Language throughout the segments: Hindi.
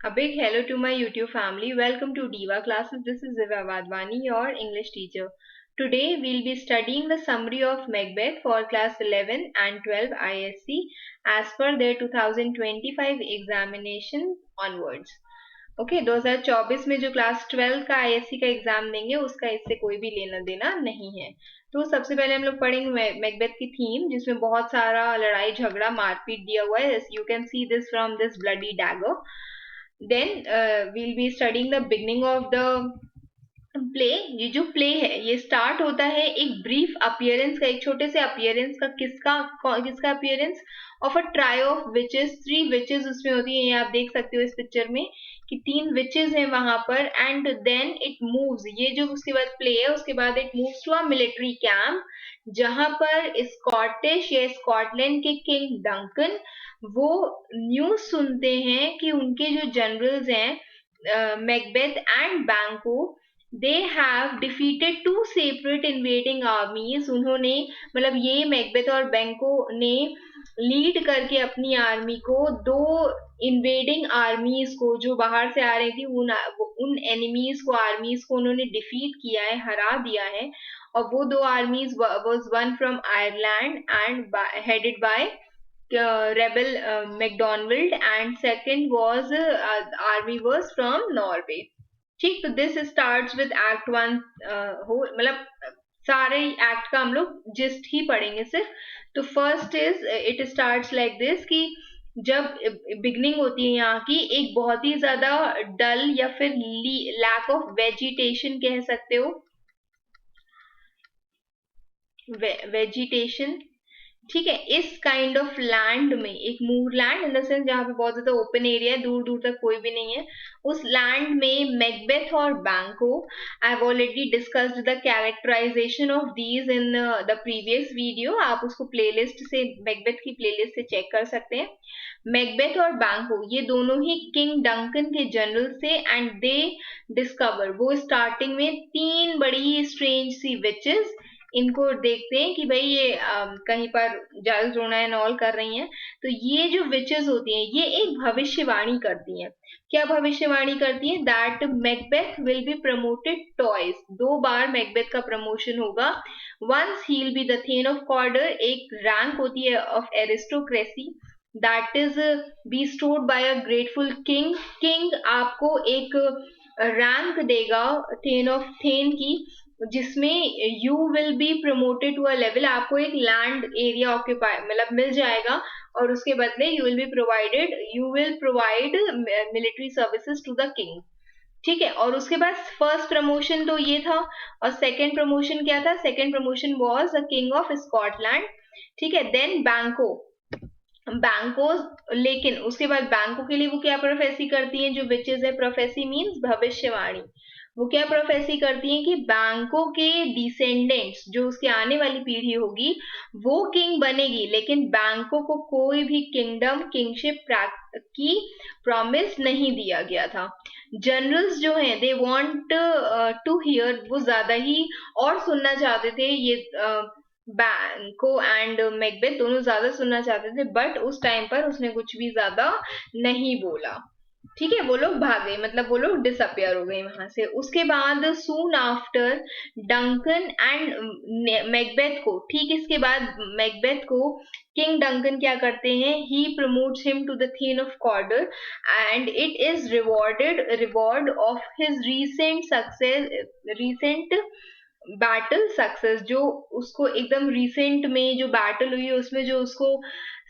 A big hello to my YouTube family. Welcome to Diva Classes. This is Ziva Vadwani, your English teacher. Today we'll be studying the summary of Macbeth for class 11 and 12 ISC as per their 2025 examination onwards. Okay 2024 में जो क्लास 12 का आईएससी का एग्जाम देंगे उसका इससे कोई भी लेना देना नहीं है। तो सबसे पहले हम लोग पढ़ेंगे मैकबेथ की थीम, जिसमें बहुत सारा लड़ाई झगड़ा मारपीट दिया हुआ है। You can see this from this bloody dagger. Then we'll be studying the beginning of the play. ये जो प्ले है ये स्टार्ट होता है एक ब्रीफ अपीयरेंस का, एक छोटे से अपीयरेंस का। किसका appearance? Of a try of witches. 3 witches उसमें होती है। ये आप देख सकते हो इस पिक्चर में कि 3 विचेस हैं वहां पर। एंड देन इट मूव्स, ये जो उसके बाद प्ले है उसके बाद it moves to a military camp, जहां पर स्कॉटिश या स्कॉटलैंड के किंग डंकन वो न्यूज सुनते हैं कि उनके जो जनरल्स हैं मैकबेथ एंड बैंको, they have defeated 2 separate invading आर्मीज। उन्होंने मतलब ये मैकबेथ और बैंको ने लीड करके अपनी आर्मी को 2 इन्वेडिंग आर्मीज को जो बाहर से आ रही थी उन एनिमीज को, आर्मीज को उन्होंने डिफीट किया है, हरा दिया है। और वो 2 आर्मीज was one from Ireland and headed by rebel MacDonald, and second was army was from Norway। ठीक, तो दिस स्टार्ट्स विद एक्ट 1। हो मतलब सारे एक्ट का हम लोग जिस्ट ही पढ़ेंगे सिर्फ। तो first is it starts like this कि जब बिगनिंग होती है यहाँ की, एक बहुत ही ज्यादा डल या फिर लैक ऑफ वेजिटेशन कह सकते हो, वेजिटेशन। ठीक है, इस काइंड ऑफ लैंड में, एक मूर लैंड इन द सेंस जहां पे बहुत ज्यादा ओपन एरिया है, दूर दूर तक कोई भी नहीं है, उस लैंड में मैकबेथ और Banquo, I have already discussed the characterization of these in the previous video. आप उसको प्लेलिस्ट से, मैकबेथ की प्लेलिस्ट से चेक कर सकते हैं। मैकबेथ और बैंको ये दोनों ही किंग डंकन के जनरल से, एंड दे डिस्कवर, वो स्टार्टिंग में 3 बड़ी स्ट्रेंज सी विचेस, इनको देखते हैं कि भाई ये कहीं पर जाल जोड़ना एंड ऑल कर रही हैं। तो ये जो विचेस होती हैं ये एक भविष्यवाणी करती हैं। क्या भविष्यवाणी करती हैं? That Macbeth will be promoted twice. 2 बार मैकबेथ का प्रमोशन होगा। Once he will be the thane of Cawdor, एक रैंक होती है of aristocracy, that is bestowed by a grateful king. King आपको एक रैंक देगा थेन की, जिसमें you will be promoted to a level, आपको एक लैंड एरिया ऑक्यूपाई मतलब मिल जाएगा, और उसके बदले you will provide military services to the king. ठीक है, और उसके बाद फर्स्ट प्रमोशन तो ये था, और सेकंड प्रमोशन क्या था? Second promotion was the king of Scotland. ठीक है, देन बैंको, लेकिन उसके बाद बैंको के लिए वो क्या प्रोफेसी करती हैं? जो विचेस है, प्रोफेसी मीन्स भविष्यवाणी। वो क्या प्रोफेसी करती हैं कि बैंको के डिसेंडेंट्स, जो उसके आने वाली पीढ़ी होगी, वो किंग बनेगी, लेकिन बैंको को कोई भी किंगशिप की प्रॉमिस नहीं दिया गया था। जनरल्स जो हैं दे वांट टू हियर, वो ज्यादा ही और सुनना चाहते थे, ये बैंको एंड मैकबेथ दोनों ज्यादा सुनना चाहते थे, बट उस टाइम पर उसने कुछ भी ज्यादा नहीं बोला। ठीक है, वो लोग भाग गए, मतलब वो लोग डिसअपियर हो गए वहां से। उसके बाद soon after Duncan and Macbeth को, ठीक इसके बाद मैकबेथ को किंग डंकन क्या करते हैं? He promotes him to the thane of Cawdor, and it is reward of his recent battle success. जो उसको एकदम रिसेंट में जो बैटल हुई है उसमें जो उसको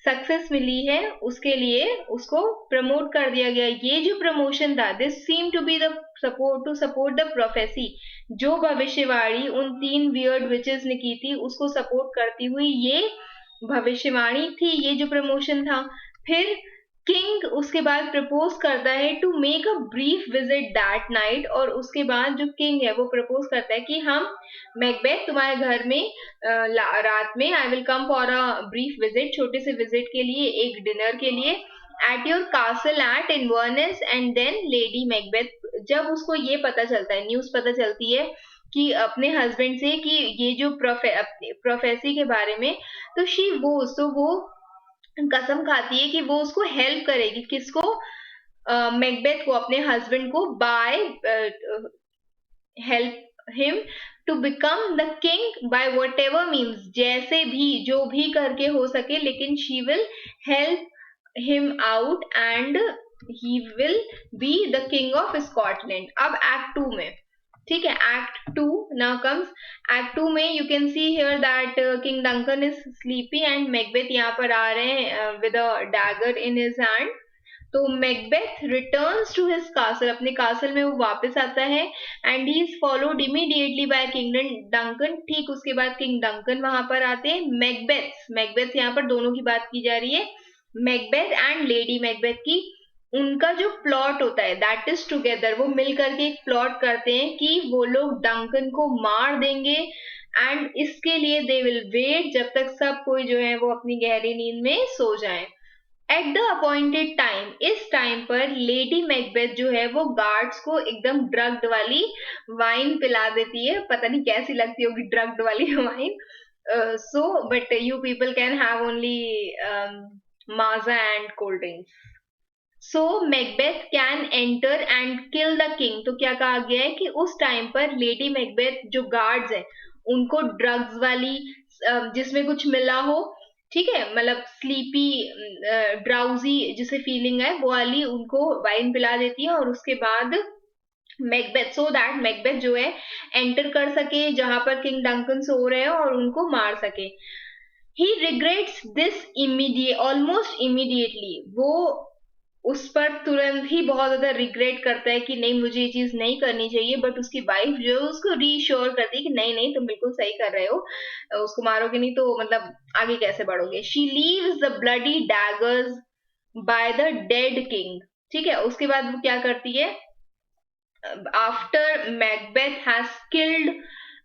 सक्सेस मिली है, उसके लिए उसको प्रमोट कर दिया गया। ये जो प्रमोशन था, this seem to be the support the prophecy, जो भविष्यवाणी उन 3 वियर्ड विचेस ने की थी उसको सपोर्ट करती हुई ये भविष्यवाणी थी, ये जो प्रमोशन था। फिर किंग उसके बाद प्रपोज करता है to make a brief visit that night, और उसके बाद जो किंग है वो प्रपोज करता है कि हम मैकबेथ तुम्हारे घर में रात में, I will come for a brief visit, छोटे से विजिट के लिए, एक डिनर के लिए, at your castle at Inverness. And then Lady Macbeth, जब उसको ये पता चलता है, न्यूज पता चलती है कि अपने हस्बैंड से कि ये जो प्रोफेसी के बारे में, तो वो कसम खाती है कि वो उसको हेल्प करेगी। किसको? मैकबेथ को, अपने हस्बैंड को, by help him to become the king by whatever means, जैसे भी जो भी करके हो सके, लेकिन she will help him out and he will be the king of Scotland. अब एक्ट 2 में, ठीक है, एक्ट 2 नाउ कम्स। एक्ट 2 में you can see here that king Duncan is sleepy and Macbeth यहाँ पर आ रहे हैं with a dagger in his hand. तो Macbeth returns to his castle, अपने कासल में वो वापस आता है, and he is followed immediately by king Duncan. ठीक उसके बाद किंग डंकन वहां पर आते हैं। मैकबेथ यहाँ पर दोनों की बात की जा रही है, मैकबेथ एंड लेडी मैकबेथ की। उनका जो प्लॉट होता है दैट इज टुगेदर, वो मिल करके एक प्लॉट करते हैं कि वो लोग डंकन को मार देंगे, एंड इसके लिए दे विल वेट जब तक सब कोई जो है वो अपनी गहरी नींद में सो जाए। एट द अपॉइंटेड टाइम, इस टाइम पर लेडी मैकबेथ जो है वो गार्ड्स को एकदम ड्रग्ड वाली वाइन पिला देती है। पता नहीं कैसी लगती होगी ड्रग्ड वाली wine. So but you people can have only Maaza and cold drinks. So Macbeth can enter and kill the king. तो क्या कहा गया है कि उस टाइम पर लेडी मैकबेथ जो गार्ड्स हैं उनको ड्रग्स वाली जिसमें कुछ मिला हो, ठीक है, मतलब स्लीपी ड्राउजी जिसे फीलिंग है वो वाली, उनको वाइन पिला देती है, और उसके बाद मैकबेथ, सो दैट मैकबेथ जो है एंटर कर सके जहां पर किंग डंकन सो रहे हैं और उनको मार सके। He regrets this immediate, almost immediately, वो उस पर तुरंत ही बहुत ज्यादा रिग्रेट करता है कि नहीं मुझे ये चीज नहीं करनी चाहिए, बट उसकी वाइफ जो है उसको रीश्योर करती है कि नहीं नहीं तुम बिल्कुल सही कर रहे हो, उसको मारोगे नहीं तो मतलब आगे कैसे बढ़ोगे। She leaves the bloody daggers by the dead king. ठीक है, उसके बाद वो क्या करती है, after Macbeth has killed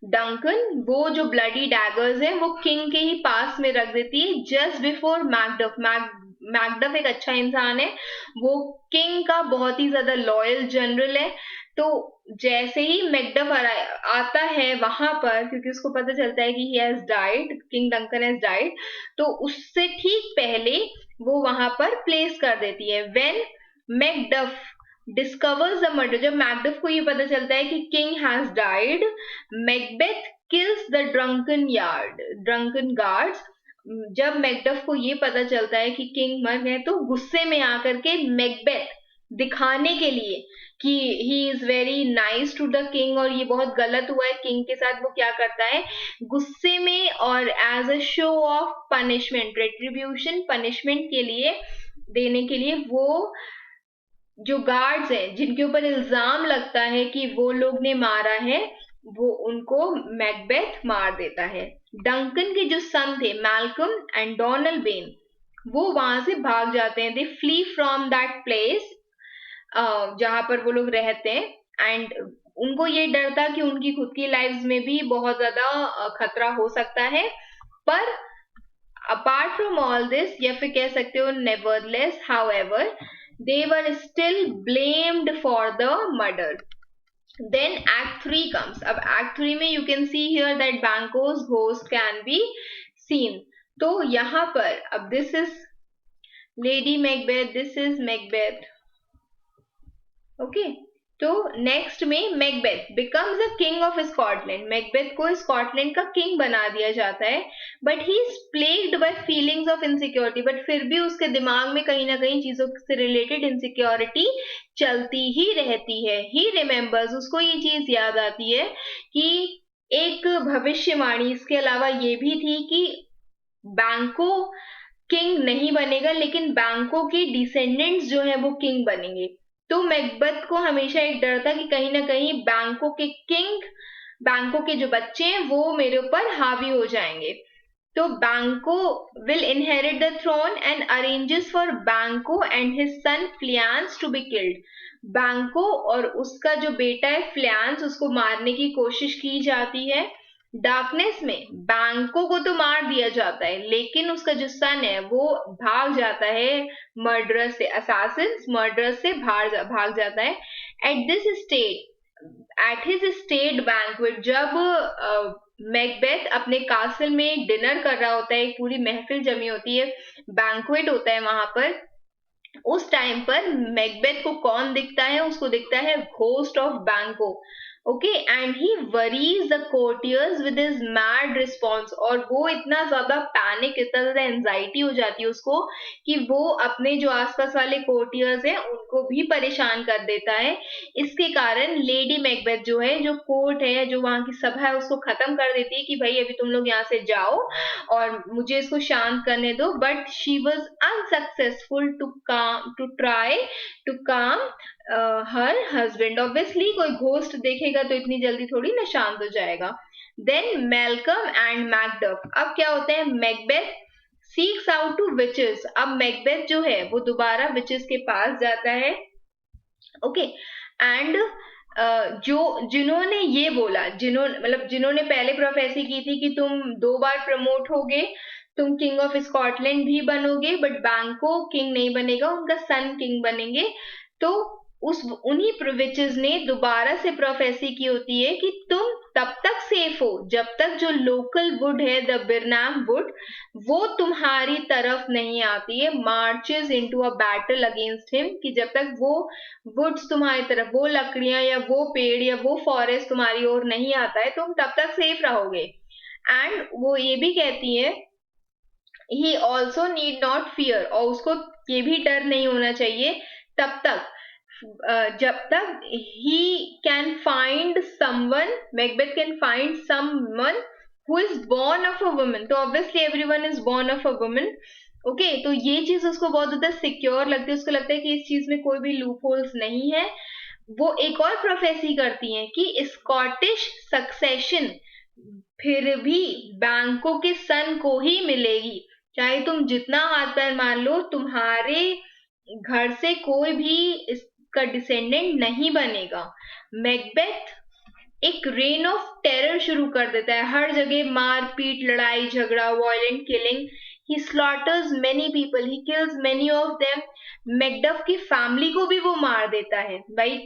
Duncan, वो जो ब्लडी डैगर्स है वो किंग के ही पास में रख देती है जस्ट बिफोर मैकडफ। मैकडफ एक अच्छा इंसान है, वो किंग का बहुत ही ज्यादा लॉयल जनरल है। तो जैसे ही मैकडफ आता है वहां पर, क्योंकि उसको पता चलता है कि he has died, king Duncan has died, तो उससे ठीक पहले वो वहां पर प्लेस कर देती है। When Macduff discovers the murder, जब मैकडफ को ये पता चलता है कि king has died, Macbeth kills the drunken guards. जब मैकडफ को ये पता चलता है कि किंग मर गए, तो गुस्से में आकर के मैकबेथ दिखाने के लिए कि he is very nice to the king और ये बहुत गलत हुआ है किंग के साथ, वो क्या करता है गुस्से में, और as a show of punishment, retribution, punishment के लिए देने के लिए, वो जो गार्ड्स हैं जिनके ऊपर इल्जाम लगता है कि वो लोग ने मारा है, वो उनको मैकबेथ मार देता है। डंकन के जो सन थे मैल्कम एंड डोनाल्ड बेन, वो वहां से भाग जाते हैं, दे फ्ली फ्रॉम दैट प्लेस जहां पर वो लोग रहते हैं। एंड उनको ये डर था कि उनकी खुद की लाइफ्स में भी बहुत ज्यादा खतरा हो सकता है। पर अपार्ट फ्रॉम ऑल दिस, या फिर कह सकते हो नेवरलेस, however, they were still blamed for the murder. Then act 3 comes. अब act 3 में you can see here that Banquo's ghost can be seen. तो यहाँ पर अब this is Lady Macbeth, this is Macbeth. Okay. तो नेक्स्ट में Macbeth becomes the king of Scotland. Macbeth को स्कॉटलैंड का किंग बना दिया जाता है, but he is plagued by feelings of insecurity. But फिर भी उसके दिमाग में कहीं ना कहीं चीजों से रिलेटेड इनसिक्योरिटी चलती ही रहती है। ही रिमेम्बर्स, उसको ये चीज याद आती है कि एक भविष्यवाणी इसके अलावा ये भी थी कि बैंको किंग नहीं बनेगा, लेकिन बैंको के डिसेंडेंट्स जो है वो किंग बनेंगे। तो मैकबेथ को हमेशा एक डर था कि कहीं ना कहीं बैंको के किंग, बैंको के जो बच्चे हैं वो मेरे ऊपर हावी हो जाएंगे। तो Banquo will inherit the throne and arranges for Banquo and his son Fleance to be killed. Banquo और उसका जो बेटा है फ्लियांस, उसको मारने की कोशिश की जाती है। डार्कनेस में बैंको को तो मार दिया जाता है, लेकिन उसका जो सन है वो भाग जाता है मर्डरर से, असासिन्स मर्डरर से भाग जाता है। At this state, at his state banquet, जब मैकबेथ अपने कासल में डिनर कर रहा होता है, एक पूरी महफिल जमी होती है, बैंक्वेट होता है वहां पर, उस टाइम पर मैकबेथ को कौन दिखता है? उसको दिखता है घोस्ट ऑफ बैंको। Okay, and he worries the courtiers with his mad response, और वो इतना ज्यादा पैनिक, इतना ज्यादा एंजाइटी हो जाती है उसको कि वो अपने जो आसपास वाले कोर्टियर्स हैं उनको भी परेशान कर देता है। इसके कारण लेडी मैकबेथ जो है, जो कोर्ट है, जो वहां की सभा है, उसको खत्म कर देती है कि भाई अभी तुम लोग यहाँ से जाओ और मुझे इसको शांत करने दो। But she was unsuccessful to try to calm her husband. Obviously कोई घोस्ट देखेगा तो इतनी जल्दी थोड़ी ना शांत हो जाएगा। देन मैल्कम एंड मैकडफ, अब क्या होता है, Macbeth seeks out two witches. अब मैकबेथ जो है वो दोबारा विचेस के पास जाता है। ओके, एंड जो जिन्होंने ये बोला, जिन्होंने पहले प्रोफेसी की थी कि तुम 2 बार प्रमोट होगे, तुम किंग ऑफ स्कॉटलैंड भी बनोगे, बट बैंको किंग नहीं बनेगा, उनका सन किंग बनेंगे। तो उन्हीं विचेस ने दोबारा से प्रोफेसी की होती है कि तुम तब तक सेफ हो जब तक जो लोकल वुड है, द बिरनाम वुड, वो तुम्हारी तरफ नहीं आती है, marches into a battle against him, कि जब तक वो वुड्स तुम्हारी तरफ, वो लकड़ियां या वो पेड़ या वो फॉरेस्ट तुम्हारी ओर नहीं आता है, तुम तब तक सेफ रहोगे। एंड वो ये भी कहती है, he also need not fear, और उसको ये भी डर नहीं होना चाहिए तब तक जब तक he can find someone, Macbeth can find someone who is born of a woman. तो obviously everyone is born of a woman. Okay, तो ये चीज उसको बहुत ज्यादा सिक्योर लगती है, उसको लगता है कि इस चीज में कोई भी लूप होल्स नहीं है। वो एक और प्रोफेसी करती हैं कि स्कॉटिश सक्सेशन फिर भी बैंको के सन को ही मिलेगी, चाहे तुम जितना हाथ पैर मार लो, तुम्हारे घर से कोई भी इसका डिसेंडेंट नहीं बनेगा। मैकबेथ एक रेन ऑफ टेरर शुरू कर देता है, हर जगह मारपीट, लड़ाई झगड़ा, violent killing. He slaughters many people, he kills many of them. Macduff की फैमिली को भी वो मार देता है। भाई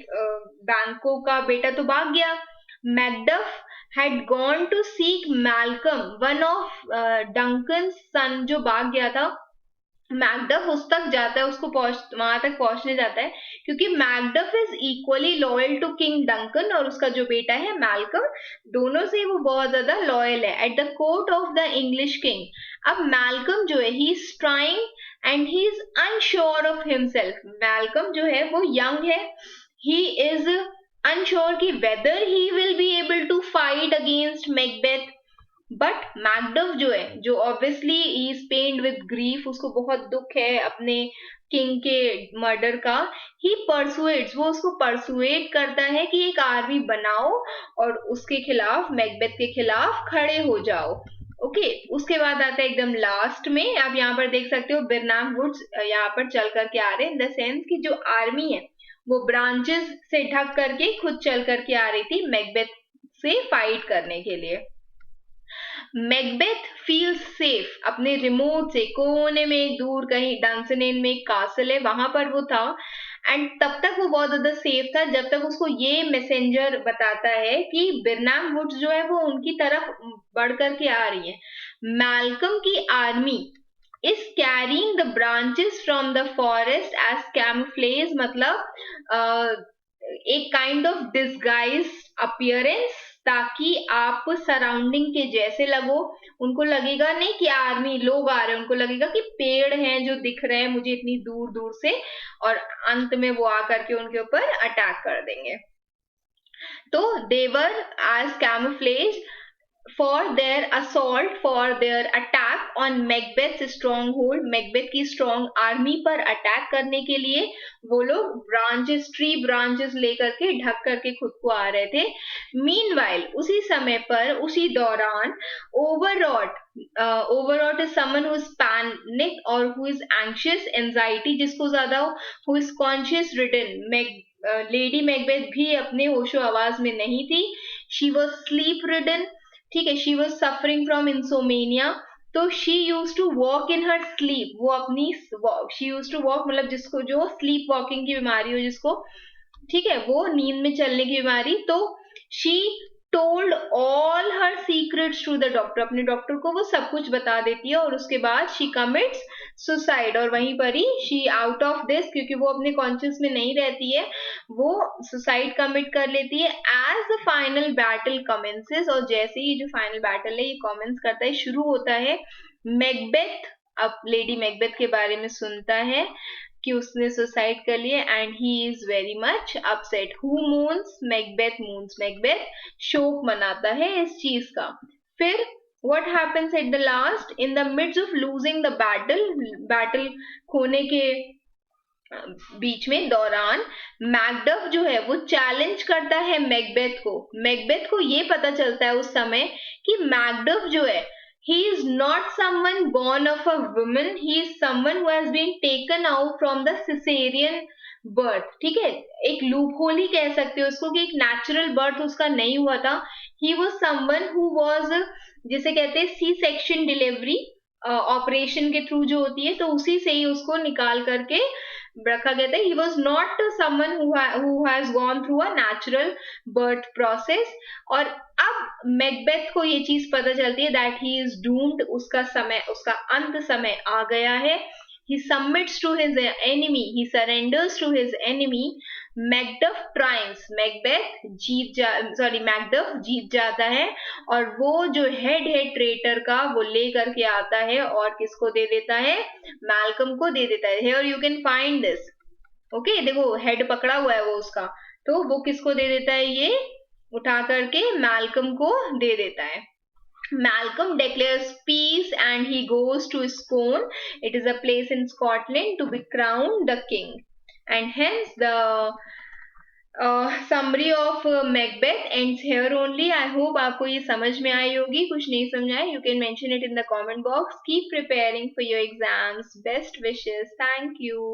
बैंको का बेटा तो भाग गया। Macduff had gone to seek Malcolm, one of Duncan's son, जो भाग गया था। मैकडफ उस तक जाता है, उसको वहां तक पहुंचने जाता है, क्योंकि Macduff is equally loyal to king Duncan और उसका जो बेटा है मैल्कम, दोनों से वो बहुत ज्यादा लॉयल है at the court of the English king. अब मैल्कम जो है, he is trying and he is unsure of himself. Malcolm जो है वो यंग है, ही इज अनश्योर कि whether he will be able to fight against Macbeth. But Macduff जो है, जो obviously is pained with grief, उसको बहुत दुख है अपने किंग के मर्डर का। ही परसुएट्स, वो उसको परसुएट करता है कि एक आर्मी बनाओ और उसके खिलाफ, मैकबेथ के खिलाफ खड़े हो जाओ। ओके, उसके बाद आता है एकदम लास्ट में, आप यहाँ पर देख सकते हो बिरनाम वुड्स यहाँ पर चल करके आ रहे हैं, इन द सेंस कि जो आर्मी है वो ब्रांचेस से ढक करके खुद चल करके आ रही थी मैकबेथ से फाइट करने के लिए। मैकबेथ फील सेफ अपने रिमोट से कोने में, एक दूर कहीं डंसनेन में एक कासल है, वहां पर वो था। एंड तब तक वो बहुत ज्यादा सेफ था जब तक उसको ये मैसेंजर बताता है कि बिरनाम वुड्स जो है वो उनकी तरफ बढ़ करके आ रही है। मैल्कम की army is carrying the branches from the forest as camouflage, मतलब एक काइंड ऑफ डिस्गाइज अपीयरेंस, ताकि आप सराउंडिंग के जैसे लगो। उनको लगेगा नहीं कि आर्मी लोग आ रहे हैं, उनको लगेगा कि पेड़ हैं जो दिख रहे हैं मुझे इतनी दूर दूर से, और अंत में वो आकर के उनके ऊपर अटैक कर देंगे। तो they were as camouflage for their assault, for their attack on Macbeth's stronghold, Macbeth की स्ट्रॉन्ग आर्मी पर अटैक करने के लिए वो लोग ब्रांचेस, ट्री ब्रांचेस लेकर के ढक करके खुद को आ रहे थे। मीनवाइल, उसी समय पर, उसी दौरान, overwrought is someone who is panic और हु इज एंग्शियस, एंजाइटी जिसको ज्यादा हो, who is conscious ridden. Lady Macbeth भी अपने होशो आवाज में नहीं थी। शी वॉज स्लीप रिडन, ठीक है, she was suffering from insomnia. तो she use to walk in her sleep, वो अपनी शी यूज टू वॉक, मतलब जिसको जो स्लीप वॉकिंग की बीमारी हो जिसको, ठीक है, वो नींद में चलने की बीमारी। तो she told all her secrets to the doctor, अपने डॉक्टर को वो सब कुछ बता देती है और उसके बाद she commits suicide, और वहीं पर ही she out of this, क्योंकि वो अपने कॉन्शियस में नहीं रहती है, वो सुसाइड कमिट कर लेती है। as the final battle commences, और जैसे ही जो फाइनल बैटल है ये कमेंस करता है, शुरू होता है, मैकबेथ अब लेडी मैकबेथ के बारे में सुनता है कि उसने सुसाइड कर लिया, and he is very much upset. Who moons? Macbeth moons. Macbeth शोक मनाता है इस चीज का। फिर what happens at the last, in the midst of losing the battle खोने के बीच में दौरान, मैकडफ जो है वो चैलेंज करता है मैकबेथ को। मैकबेथ को ये पता चलता है उस समय कि मैकडफ जो है, he is not someone born of a woman, he is someone who has been taken out from the cesarean birth। ठीक है, एक लूप होल ही कह सकते हो उसको कि एक नेचुरल बर्थ उसका नहीं हुआ था। he was someone who was, जिसे कहते हैं सी सेक्शन डिलीवरी, ऑपरेशन के थ्रू जो होती है, तो उसी से ही उसको निकाल करके रखा गया था। he was not someone who has gone through a natural birth process। और अब मैकबेथ को ये चीज पता चलती है that he is doomed, उसका समय, उसका अंत समय आ गया है। he submits to his enemy, he surrenders to his enemy। Macduff triumphs, Macduff जीत जाता है, और वो जो हेड है ट्रेटर का वो ले करके आता है और किसको दे देता है? मैल्कम को दे देता है। Here you can find this. Okay, देखो हेड पकड़ा हुआ है वो उसका, तो वो किसको दे देता है? ये उठा करके मैल्कम को दे देता है। Malcolm declares peace and he goes to Scone. It is a place in Scotland to be crowned the king. And hence the summary of Macbeth ends here only. I hope आपको ये समझ में आई होगी। कुछ नहीं समझ आए, you can mention it in the comment box. Keep preparing for your exams. Best wishes. Thank you.